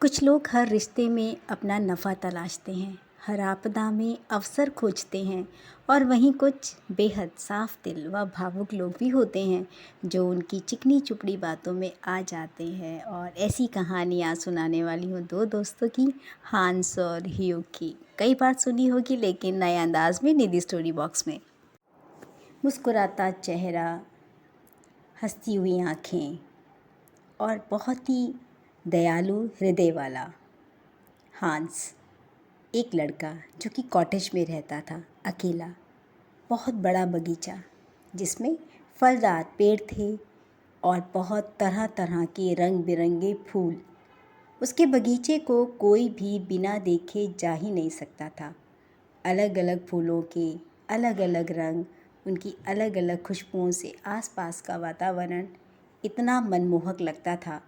कुछ लोग हर रिश्ते में अपना नफ़ा तलाशते हैं, हर आपदा में अवसर खोजते हैं और वहीं कुछ बेहद साफ दिल व भावुक लोग भी होते हैं जो उनकी चिकनी चुपड़ी बातों में आ जाते हैं। और ऐसी कहानियाँ सुनाने वाली हूँ दो दोस्तों की, हांस और ह्यूग की। कई बार सुनी होगी लेकिन नए अंदाज में निधि स्टोरी बॉक्स में। मुस्कुराता चेहरा, हंसती हुई आँखें और बहुत ही दयालु हृदय वाला हांस, एक लड़का जो कि कॉटेज में रहता था अकेला। बहुत बड़ा बगीचा जिसमें फलदार पेड़ थे और बहुत तरह तरह के रंग बिरंगे फूल। उसके बगीचे को कोई भी बिना देखे जा ही नहीं सकता था। अलग अलग फूलों के अलग अलग रंग, उनकी अलग अलग खुशबुओं से आसपास का वातावरण इतना मनमोहक लगता था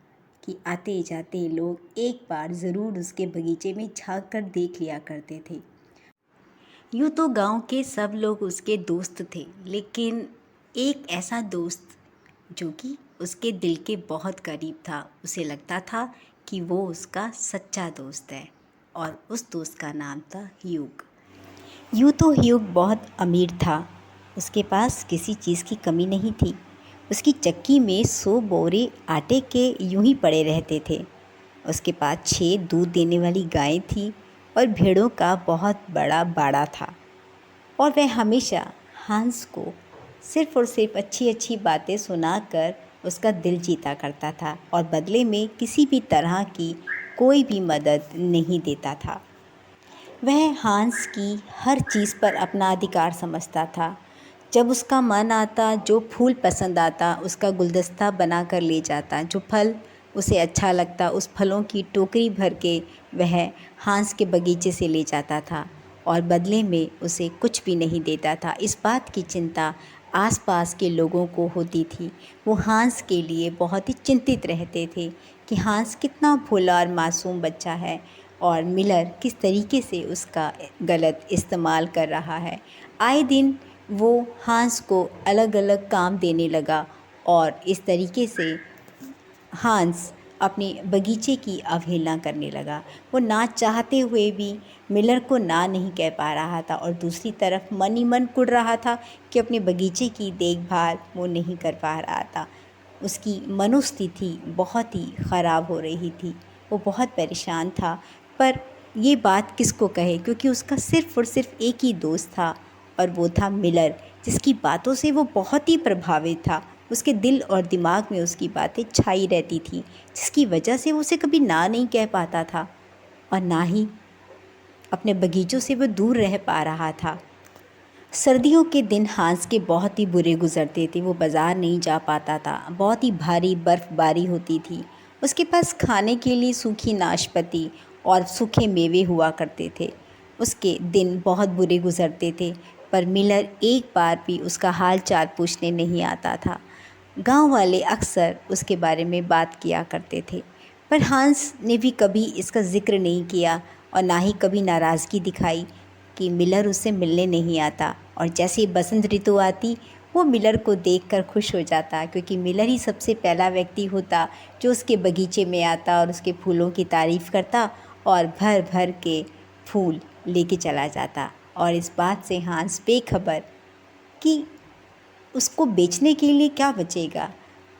कि आते जाते लोग एक बार ज़रूर उसके बगीचे में झांक कर देख लिया करते थे। यूँ तो गांव के सब लोग उसके दोस्त थे, लेकिन एक ऐसा दोस्त जो कि उसके दिल के बहुत करीब था। उसे लगता था कि वो उसका सच्चा दोस्त है और उस दोस्त का नाम था ह्यूग। यूँ तो ह्यूग बहुत अमीर था, उसके पास किसी चीज़ की कमी नहीं थी। उसकी चक्की में 100 बोरे आटे के यूं ही पड़े रहते थे। उसके पास 6 दूध देने वाली गायें थी और भेड़ों का बहुत बड़ा बाड़ा था। और वह हमेशा हंस को सिर्फ़ और सिर्फ अच्छी अच्छी बातें सुनाकर उसका दिल जीता करता था और बदले में किसी भी तरह की कोई भी मदद नहीं देता था। वह हांस की हर चीज़ पर अपना अधिकार समझता था। जब उसका मन आता, जो फूल पसंद आता, उसका गुलदस्ता बना कर ले जाता। जो फल उसे अच्छा लगता, उस फलों की टोकरी भर के वह हांस के बगीचे से ले जाता था और बदले में उसे कुछ भी नहीं देता था। इस बात की चिंता आसपास के लोगों को होती थी। वो हांस के लिए बहुत ही चिंतित रहते थे कि हांस कितना भोला और मासूम बच्चा है और मिलर किस तरीके से उसका गलत इस्तेमाल कर रहा है। आए दिन वो हांस को अलग अलग काम देने लगा और इस तरीके से हांस अपने बगीचे की अवहेलना करने लगा। वो ना चाहते हुए भी मिलर को ना नहीं कह पा रहा था और दूसरी तरफ मन ही मन कुढ़ रहा था कि अपने बगीचे की देखभाल वो नहीं कर पा रहा था। उसकी मनोस्थिति बहुत ही ख़राब हो रही थी, वो बहुत परेशान था। पर ये बात किसको कहे, क्योंकि उसका सिर्फ़ और सिर्फ एक ही दोस्त था और वो था मिलर, जिसकी बातों से वो बहुत ही प्रभावित था। उसके दिल और दिमाग में उसकी बातें छाई रहती थी, जिसकी वजह से वो उसे कभी ना नहीं कह पाता था और ना ही अपने बगीचों से वो दूर रह पा रहा था। सर्दियों के दिन हांस के बहुत ही बुरे गुजरते थे। वो बाज़ार नहीं जा पाता था, बहुत ही भारी बर्फ़बारी होती थी। उसके पास खाने के लिए सूखी नाशपाती और सूखे मेवे हुआ करते थे। उसके दिन बहुत बुरे गुजरते थे, पर मिलर एक बार भी उसका हाल चाल पूछने नहीं आता था। गांव वाले अक्सर उसके बारे में बात किया करते थे, पर हांस ने भी कभी इसका ज़िक्र नहीं किया और ना ही कभी नाराज़गी दिखाई कि मिलर उससे मिलने नहीं आता। और जैसे ही बसंत ऋतु आती, वो मिलर को देखकर खुश हो जाता, क्योंकि मिलर ही सबसे पहला व्यक्ति होता जो उसके बगीचे में आता और उसके फूलों की तारीफ़ करता और भर भर के फूल लेके चला जाता। और इस बात से हांस बेखबर कि उसको बेचने के लिए क्या बचेगा,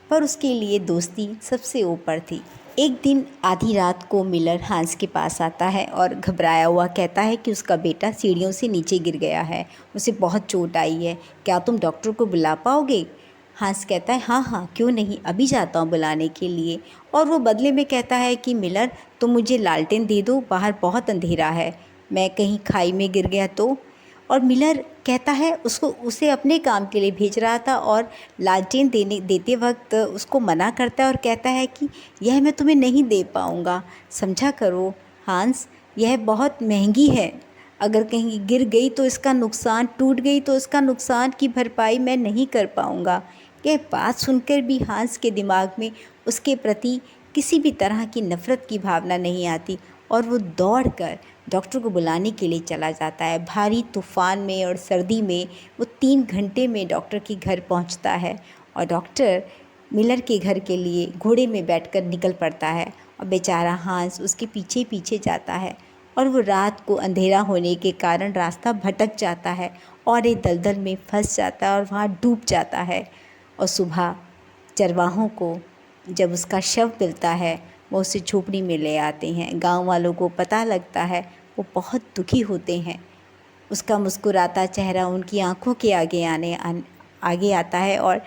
पर उसके लिए दोस्ती सबसे ऊपर थी। एक दिन आधी रात को मिलर हांस के पास आता है और घबराया हुआ कहता है कि उसका बेटा सीढ़ियों से नीचे गिर गया है, उसे बहुत चोट आई है, क्या तुम डॉक्टर को बुला पाओगे? हांस कहता है हाँ हाँ क्यों नहीं, अभी जाता हूँ बुलाने के लिए। और वो बदले में कहता है कि मिलर तुम मुझे लालटेन दे दो, बाहर बहुत अंधेरा है, मैं कहीं खाई में गिर गया तो। और मिलर कहता है उसे अपने काम के लिए भेज रहा था और लालटेन देते वक्त उसको मना करता है और कहता है कि यह मैं तुम्हें नहीं दे पाऊँगा, समझा करो हांस, यह बहुत महंगी है, अगर कहीं गिर गई तो इसका नुकसान, टूट गई तो इसका नुकसान की भरपाई मैं नहीं कर पाऊँगा। यह बात सुनकर भी हांस के दिमाग में उसके प्रति किसी भी तरह की नफ़रत की भावना नहीं आती और वो दौड़कर डॉक्टर को बुलाने के लिए चला जाता है। भारी तूफ़ान में और सर्दी में वो 3 घंटे में डॉक्टर के घर पहुंचता है और डॉक्टर मिलर के घर के लिए घोड़े में बैठकर निकल पड़ता है और बेचारा हांस उसके पीछे पीछे जाता है और वो रात को अंधेरा होने के कारण रास्ता भटक जाता है और एक दलदल में फंस जाता है और वहाँ डूब जाता है। और सुबह चरवाहों को जब उसका शव मिलता है वो उसे झोपड़ी में ले आते हैं। गांव वालों को पता लगता है, वो बहुत दुखी होते हैं। उसका मुस्कुराता चेहरा उनकी आंखों के आगे आता है और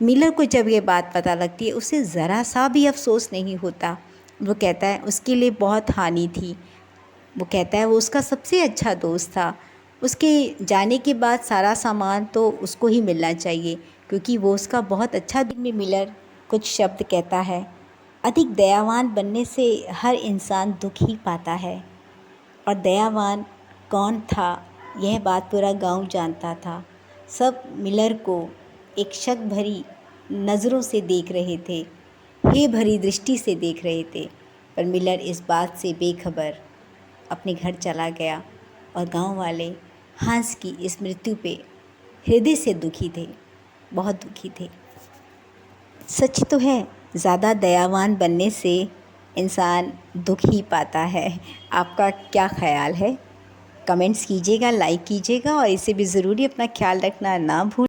मिलर को जब ये बात पता लगती है उसे ज़रा सा भी अफसोस नहीं होता। वो कहता है उसके लिए बहुत हानि थी। वो कहता है वो उसका सबसे अच्छा दोस्त था। उसके जाने के बाद सारा सामान तो उसको ही मिलना चाहिए क्योंकि वो उसका बहुत अच्छा दिन में मिलर कुछ शब्द कहता है, अधिक दयावान बनने से हर इंसान दुख ही पाता है। और दयावान कौन था यह बात पूरा गांव जानता था। सब मिलर को एक शक भरी नज़रों से देख रहे थे, हे भरी दृष्टि से देख रहे थे। पर मिलर इस बात से बेखबर अपने घर चला गया और गांव वाले हांस की इस मृत्यु पे हृदय से दुखी थे, बहुत दुखी थे। सच तो है, ज़्यादा दयावान बनने से इंसान दुख ही पाता है। आपका क्या ख़याल है? कमेंट्स कीजिएगा, लाइक कीजिएगा और इसे भी ज़रूरी अपना ख्याल रखना ना भूलें।